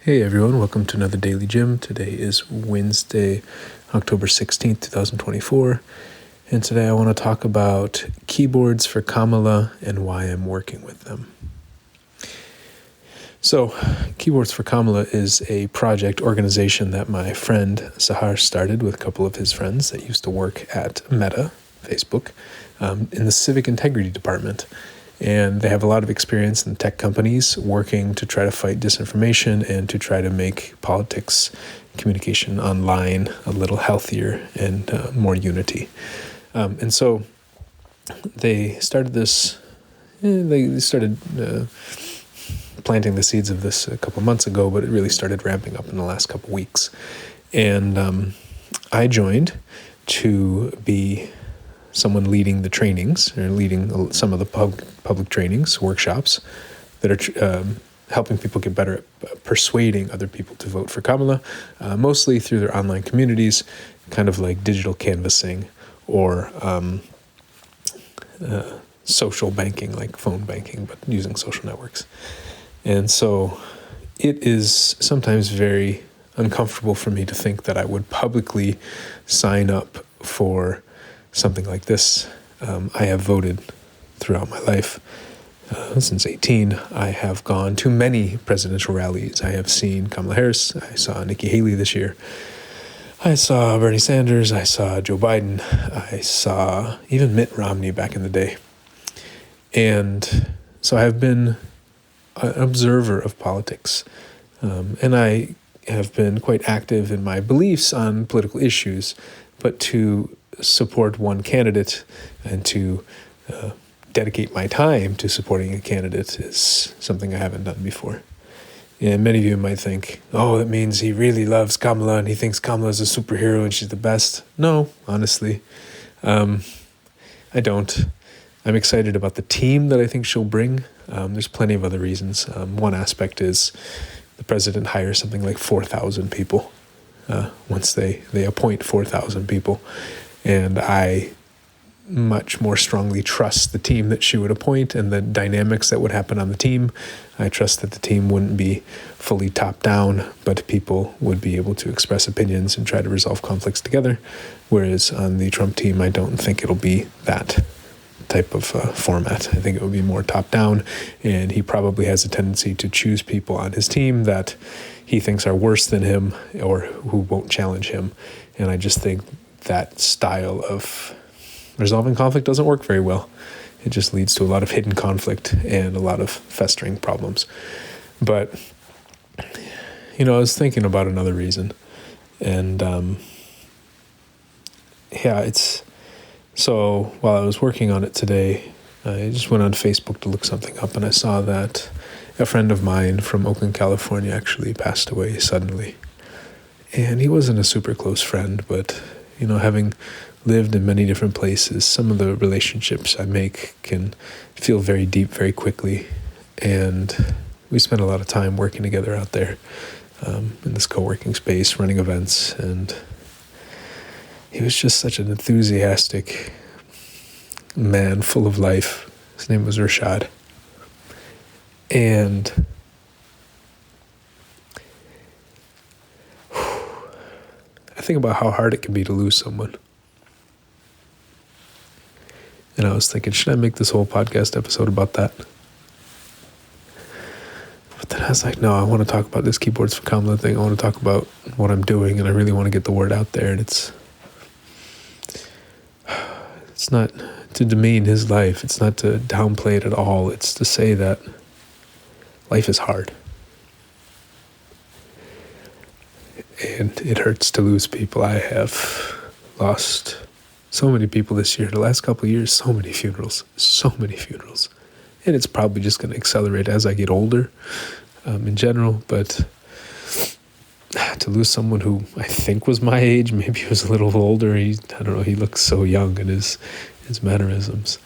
Hey everyone, welcome to another Daily Gym. Today is Wednesday, October 16th, 2024, and today I want to talk about keyboards for Kamala and why I'm working with them. So, Keyboards for Kamala is a project organization that my friend Sahar started with a couple of his friends that used to work at Meta, Facebook, in the Civic Integrity Department. And they have a lot of experience in tech companies working to try to fight disinformation and to try to make politics communication online a little healthier and more unity. And so they started this, they started planting the seeds of this a couple months ago, but it really started ramping up in the last couple weeks. And I joined to be someone leading the trainings, or leading some of the public trainings, workshops, that are helping people get better at persuading other people to vote for Kamala, mostly through their online communities, kind of like digital canvassing or social banking, like phone banking, but using social networks. And so it is sometimes very uncomfortable for me to think that I would publicly sign up for something like this. I have voted throughout my life. Since 18, I have gone to many presidential rallies. I have seen Kamala Harris. I saw Nikki Haley this year. I saw Bernie Sanders. I saw Joe Biden. I saw even Mitt Romney back in the day. And so I have been an observer of politics. And I have been quite active in my beliefs on political issues, but to support one candidate and to dedicate my time to supporting a candidate is something I haven't done before. And many of you might think, oh, that means he really loves Kamala and he thinks Kamala is a superhero and she's the best. No, honestly, I don't. I'm excited about the team that I think she'll bring. There's plenty of other reasons. One aspect is the president hires something like 4,000 people once they appoint 4,000 people. And I much more strongly trust the team that she would appoint and the dynamics that would happen on the team. I trust that the team wouldn't be fully top down, but people would be able to express opinions and try to resolve conflicts together. Whereas on the Trump team, I don't think it'll be that type of format. I think it would be more top down, and he probably has a tendency to choose people on his team that he thinks are worse than him or who won't challenge him. And I just think that style of resolving conflict doesn't work very well. It just leads to a lot of hidden conflict and a lot of festering problems. But, I was thinking about another reason. And, so while I was working on it today, I just went on Facebook to look something up, and I saw that a friend of mine from Oakland, California actually passed away suddenly. And he wasn't a super close friend, but having lived in many different places, some of the relationships I make can feel very deep very quickly. And we spent a lot of time working together out there in this co-working space, running events. And he was just such an enthusiastic man, full of life. His name was Rashad. And I think about how hard it can be to lose someone. And I was thinking, should I make this whole podcast episode about that? But then I was like, no, I want to talk about this Keyboards for Kamala thing. I want to talk about what I'm doing, and I really want to get the word out there. And it's not to demean his life. It's not to downplay it at all. It's to say that life is hard. And it hurts to lose people. I have lost so many people this year. The last couple of years, so many funerals. And it's probably just going to accelerate as I get older in general. But to lose someone who I think was my age, maybe he was a little older. He looks so young in his mannerisms.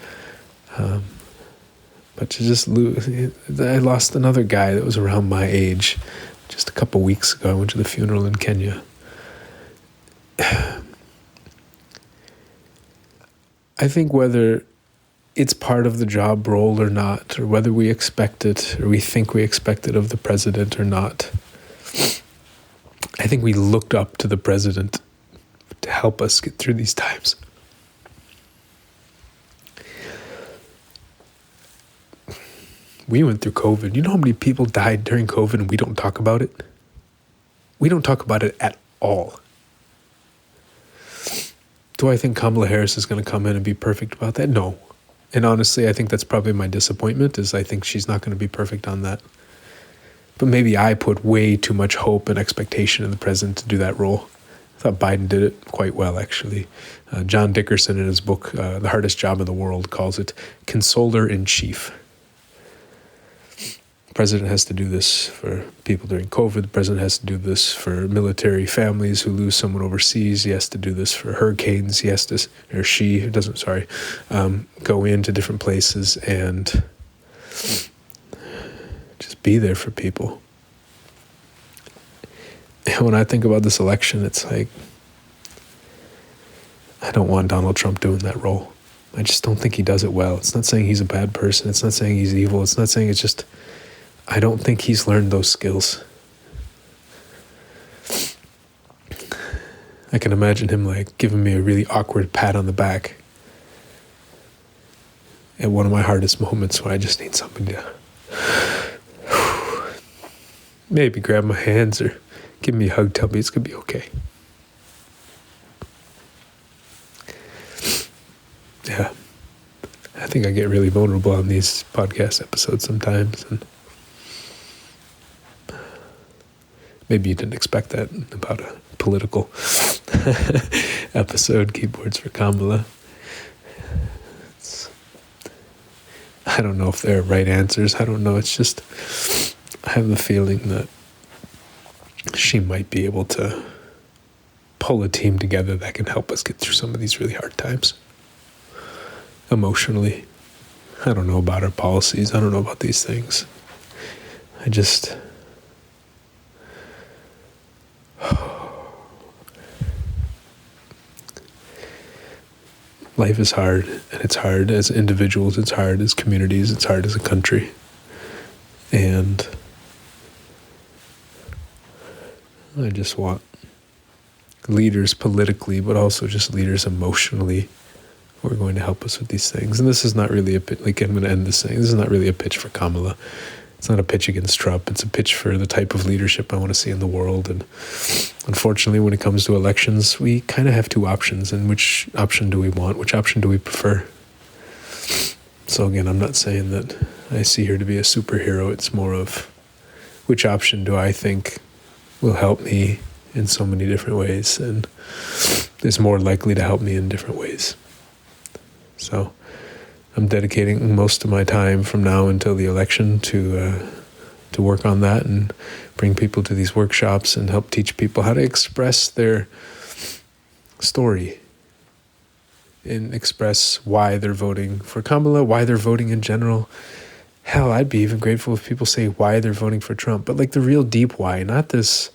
But to just lose, I lost another guy that was around my age just a couple weeks ago. I went to the funeral in Kenya. I think whether it's part of the job role or not, or whether we expect it or we think we expect it of the president or not, I think we looked up to the president to help us get through these times. We went through COVID. You know how many people died during COVID and we don't talk about it? We don't talk about it at all. Do I think Kamala Harris is going to come in and be perfect about that? No. And honestly, I think that's probably my disappointment, is I think she's not going to be perfect on that. But maybe I put way too much hope and expectation in the president to do that role. I thought Biden did it quite well, actually. John Dickerson, in his book, The Hardest Job in the World, calls it consoler-in-chief. The president has to do this for people during COVID. The president has to do this for military families who lose someone overseas. He has to do this for hurricanes. He has to, or she doesn't, go into different places and just be there for people. And when I think about this election, it's like, I don't want Donald Trump doing that role. I just don't think he does it well. It's not saying he's a bad person. It's not saying he's evil. It's not saying, it's just, I don't think he's learned those skills. I can imagine him like giving me a really awkward pat on the back at one of my hardest moments when I just need somebody to maybe grab my hands or give me a hug, tell me it's going to be okay. Yeah. I think I get really vulnerable on these podcast episodes sometimes, and maybe you didn't expect that about a political episode, Keyboards for Kamala. I don't know if there are right answers. I don't know. It's just, I have the feeling that she might be able to pull a team together that can help us get through some of these really hard times. Emotionally. I don't know about her policies. I don't know about these things. I just... Life is hard, and it's hard as individuals, it's hard as communities, it's hard as a country. And I just want leaders politically, but also just leaders emotionally, who are going to help us with these things. And this is not really I'm going to end this saying, this is not really a pitch for Kamala. It's not a pitch against Trump. It's a pitch for the type of leadership I want to see in the world. And unfortunately, when it comes to elections, we kind of have two options. And which option do we want? Which option do we prefer? So again, I'm not saying that I see her to be a superhero. It's more of which option do I think will help me in so many different ways and is more likely to help me in different ways. So I'm dedicating most of my time from now until the election to work on that and bring people to these workshops and help teach people how to express their story and express why they're voting for Kamala, why they're voting in general. Hell, I'd be even grateful if people say why they're voting for Trump, but like the real deep why, not this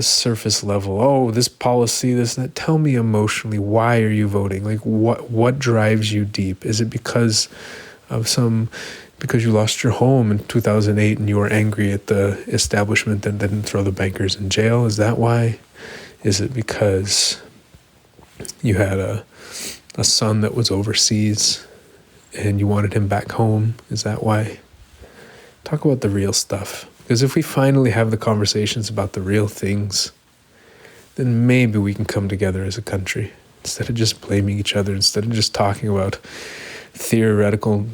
surface level, oh, this policy, this and that. Tell me emotionally, why are you voting? Like, what drives you deep? Is it because you lost your home in 2008 and you were angry at the establishment that didn't throw the bankers in jail? Is that why? Is it because you had a son that was overseas and you wanted him back home? Is that why? Talk about the real stuff. Because if we finally have the conversations about the real things, then maybe we can come together as a country. Instead of just blaming each other, instead of just talking about theoretical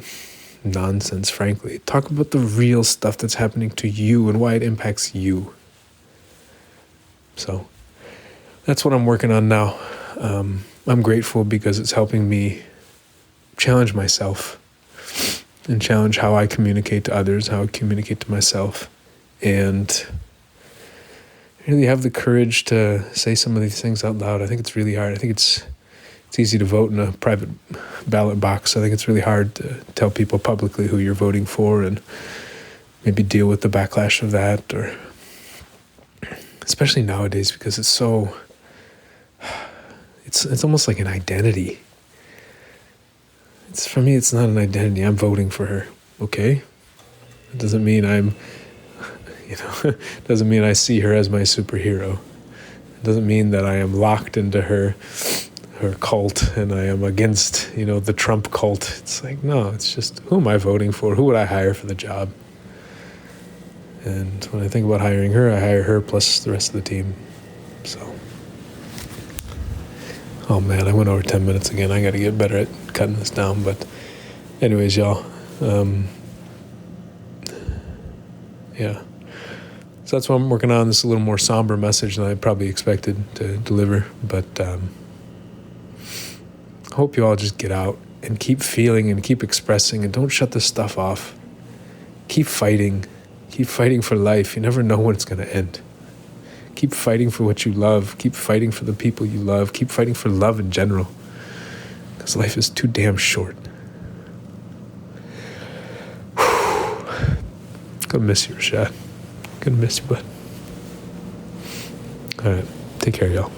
nonsense, frankly. Talk about the real stuff that's happening to you and why it impacts you. So that's what I'm working on now. I'm grateful because it's helping me challenge myself and challenge how I communicate to others, how I communicate to myself. And really have the courage to say some of these things out loud. I think it's really hard. I think it's easy to vote in a private ballot box. I think it's really hard to tell people publicly who you're voting for and maybe deal with the backlash of that, or especially nowadays because it's so, it's almost like an identity. For me, it's not an identity. I'm voting for her. Okay? It doesn't mean I'm Doesn't mean I see her as my superhero. It doesn't mean that I am locked into her cult and I am against, the Trump cult. It's like, no, it's just, who am I voting for? Who would I hire for the job? And when I think about hiring her, I hire her plus the rest of the team. So, oh man, I went over 10 minutes again. I got to get better at cutting this down. But anyways, y'all, yeah. So that's what I'm working on. This is a little more somber message than I probably expected to deliver. But I hope you all just get out and keep feeling and keep expressing and don't shut this stuff off. Keep fighting. Keep fighting for life. You never know when it's going to end. Keep fighting for what you love. Keep fighting for the people you love. Keep fighting for love in general. Because life is too damn short. Gonna miss you, Rashad. Gonna miss you, bud. All right. Take care, y'all.